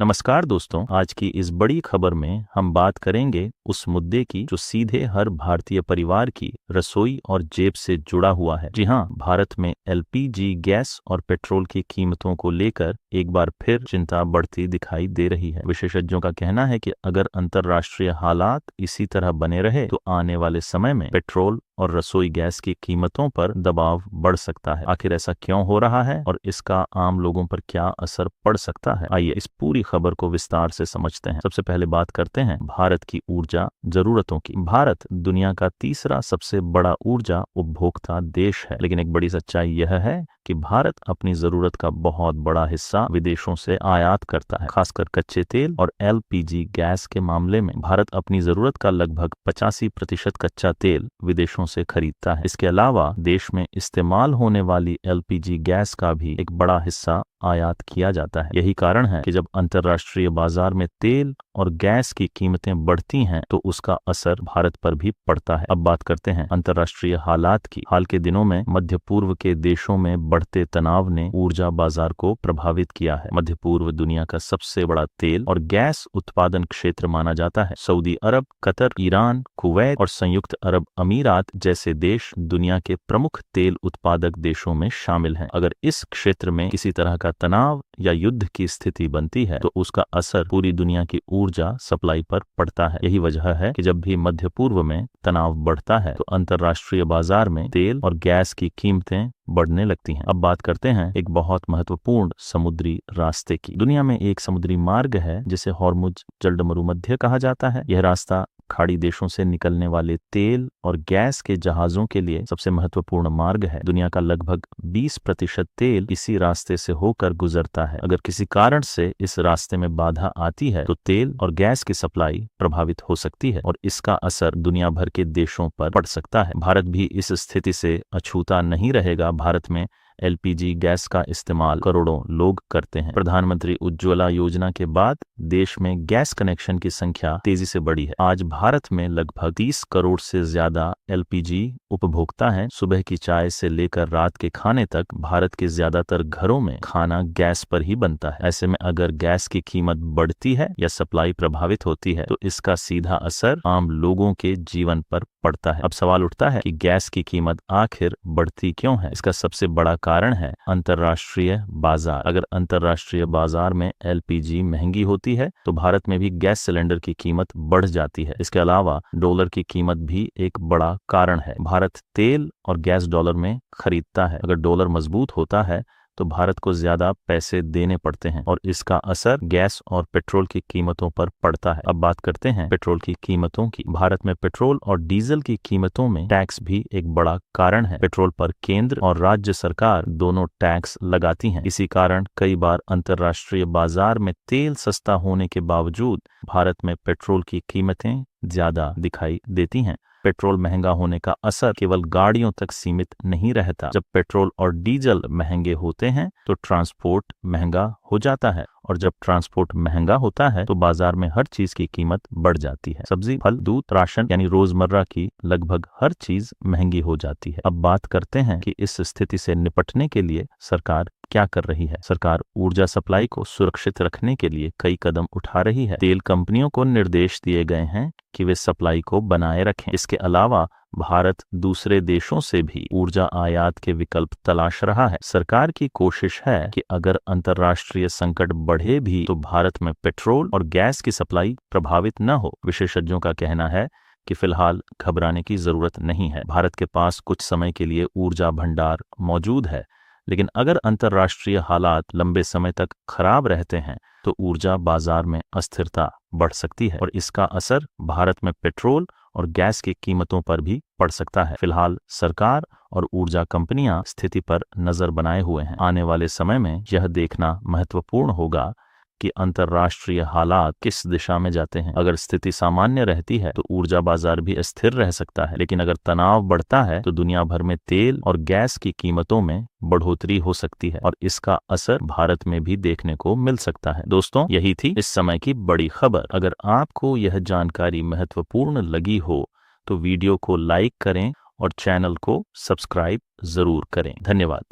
नमस्कार दोस्तों, आज की इस बड़ी खबर में हम बात करेंगे उस मुद्दे की जो सीधे हर भारतीय परिवार की रसोई और जेब से जुड़ा हुआ है। जी हाँ, भारत में एलपीजी गैस और पेट्रोल की कीमतों को लेकर एक बार फिर चिंता बढ़ती दिखाई दे रही है। विशेषज्ञों का कहना है कि अगर अंतर्राष्ट्रीय हालात इसी तरह बने रहे तो आने वाले समय में पेट्रोल और रसोई गैस की कीमतों पर दबाव बढ़ सकता है। आखिर ऐसा क्यों हो रहा है और इसका आम लोगों पर क्या असर पड़ सकता है, आइए इस पूरी खबर को विस्तार से समझते हैं। सबसे पहले बात करते हैं भारत की ऊर्जा जरूरतों की। भारत दुनिया का तीसरा सबसे बड़ा ऊर्जा उपभोक्ता देश है, लेकिन एक बड़ी सच्चाई यह है कि भारत अपनी जरूरत का बहुत बड़ा हिस्सा विदेशों से आयात करता है। खासकर कच्चे तेल और एलपीजी गैस के मामले में भारत अपनी जरूरत का लगभग 85% कच्चा तेल विदेशों से खरीदता है। इसके अलावा देश में इस्तेमाल होने वाली एलपीजी गैस का भी एक बड़ा हिस्सा आयात किया जाता है। यही कारण है कि जब अंतर्राष्ट्रीय बाजार में तेल और गैस की कीमतें बढ़ती हैं तो उसका असर भारत पर भी पड़ता है। अब बात करते हैं अंतर्राष्ट्रीय हालात की। हाल के दिनों में मध्य पूर्व के देशों में बढ़ते तनाव ने ऊर्जा बाजार को प्रभावित किया है। मध्य पूर्व दुनिया का सबसे बड़ा तेल और गैस उत्पादन क्षेत्र माना जाता है। सऊदी अरब, कतर, ईरान, कुवैत और संयुक्त अरब अमीरात जैसे देश दुनिया के प्रमुख तेल उत्पादक देशों में शामिल हैं। अगर इस क्षेत्र में किसी तरह का तनाव या युद्ध की स्थिति बनती है तो उसका असर पूरी दुनिया की ऊर्जा सप्लाई पर पड़ता है। यही वजह है कि जब भी मध्य पूर्व में तनाव बढ़ता है तो अंतर्राष्ट्रीय बाजार में तेल और गैस की कीमतें बढ़ने लगती हैं। अब बात करते हैं एक बहुत महत्वपूर्ण समुद्री रास्ते की। दुनिया में एक समुद्री मार्ग है जिसे हॉर्मुज जलमरुमध्य कहा जाता है। यह रास्ता खाड़ी देशों से निकलने वाले तेल और गैस के जहाजों के लिए सबसे महत्वपूर्ण मार्ग है। दुनिया का लगभग 20% तेल इसी रास्ते से होकर गुजरता है। अगर किसी कारण से इस रास्ते में बाधा आती है तो तेल और गैस की सप्लाई प्रभावित हो सकती है और इसका असर दुनिया भर के देशों पर पड़ सकता है। भारत भी इस स्थिति से अछूता नहीं रहेगा। भारत में एलपीजी गैस का इस्तेमाल करोड़ों लोग करते हैं। प्रधानमंत्री उज्ज्वला योजना के बाद देश में गैस कनेक्शन की संख्या तेजी से बढ़ी है। आज भारत में लगभग 30 करोड़ से ज्यादा एलपीजी उपभोक्ता हैं। सुबह की चाय से लेकर रात के खाने तक भारत के ज्यादातर घरों में खाना गैस पर ही बनता है। ऐसे में अगर गैस की कीमत बढ़ती है या सप्लाई प्रभावित होती है तो इसका सीधा असर आम लोगों के जीवन पर पड़ता है। अब सवाल उठता है कि गैस की कीमत आखिर बढ़ती क्यों है। इसका सबसे बड़ा कारण है अंतर्राष्ट्रीय बाजार। अगर अंतर्राष्ट्रीय बाजार में एलपीजी महंगी होती है तो भारत में भी गैस सिलेंडर की कीमत बढ़ जाती है। इसके अलावा डॉलर की कीमत भी एक बड़ा कारण है। भारत तेल और गैस डॉलर में खरीदता है। अगर डॉलर मजबूत होता है तो भारत को ज्यादा पैसे देने पड़ते हैं और इसका असर गैस और पेट्रोल की कीमतों पर पड़ता है। अब बात करते हैं पेट्रोल की कीमतों की। भारत में पेट्रोल और डीजल की कीमतों में टैक्स भी एक बड़ा कारण है। पेट्रोल पर केंद्र और राज्य सरकार दोनों टैक्स लगाती हैं। इसी कारण कई बार अंतर्राष्ट्रीय बाजार में तेल सस्ता होने के बावजूद भारत में पेट्रोल की कीमतें ज्यादा दिखाई देती हैं। पेट्रोल महंगा होने का असर केवल गाड़ियों तक सीमित नहीं रहता। जब पेट्रोल और डीजल महंगे होते हैं तो ट्रांसपोर्ट महंगा हो जाता है और जब ट्रांसपोर्ट महंगा होता है तो बाजार में हर चीज की कीमत बढ़ जाती है। सब्जी, फल, दूध, राशन यानी रोजमर्रा की लगभग हर चीज महंगी हो जाती है। अब बात करते हैं कि इस स्थिति से निपटने के लिए सरकार क्या कर रही है। सरकार ऊर्जा सप्लाई को सुरक्षित रखने के लिए कई कदम उठा रही है। तेल कंपनियों को निर्देश दिए गए हैं कि वे सप्लाई को बनाए रखें। इसके अलावा भारत दूसरे देशों से भी ऊर्जा आयात के विकल्प तलाश रहा है। सरकार की कोशिश है कि अगर अंतर्राष्ट्रीय संकट बढ़े भी तो भारत में पेट्रोल और गैस की सप्लाई प्रभावित न हो। विशेषज्ञों का कहना है कि फिलहाल घबराने की जरूरत नहीं है। भारत के पास कुछ समय के लिए ऊर्जा भंडार मौजूद है, लेकिन अगर अंतर्राष्ट्रीय हालात लंबे समय तक खराब रहते हैं तो ऊर्जा बाजार में अस्थिरता बढ़ सकती है और इसका असर भारत में पेट्रोल और गैस की कीमतों पर भी पड़ सकता है। फिलहाल सरकार और ऊर्जा कंपनियां स्थिति पर नजर बनाए हुए हैं। आने वाले समय में यह देखना महत्वपूर्ण होगा कि अंतर्राष्ट्रीय हालात किस दिशा में जाते हैं। अगर स्थिति सामान्य रहती है तो ऊर्जा बाजार भी स्थिर रह सकता है, लेकिन अगर तनाव बढ़ता है तो दुनिया भर में तेल और गैस की कीमतों में बढ़ोतरी हो सकती है और इसका असर भारत में भी देखने को मिल सकता है। दोस्तों, यही थी इस समय की बड़ी खबर। अगर आपको यह जानकारी महत्वपूर्ण लगी हो तो वीडियो को लाइक करें और चैनल को सब्सक्राइब जरूर करें। धन्यवाद।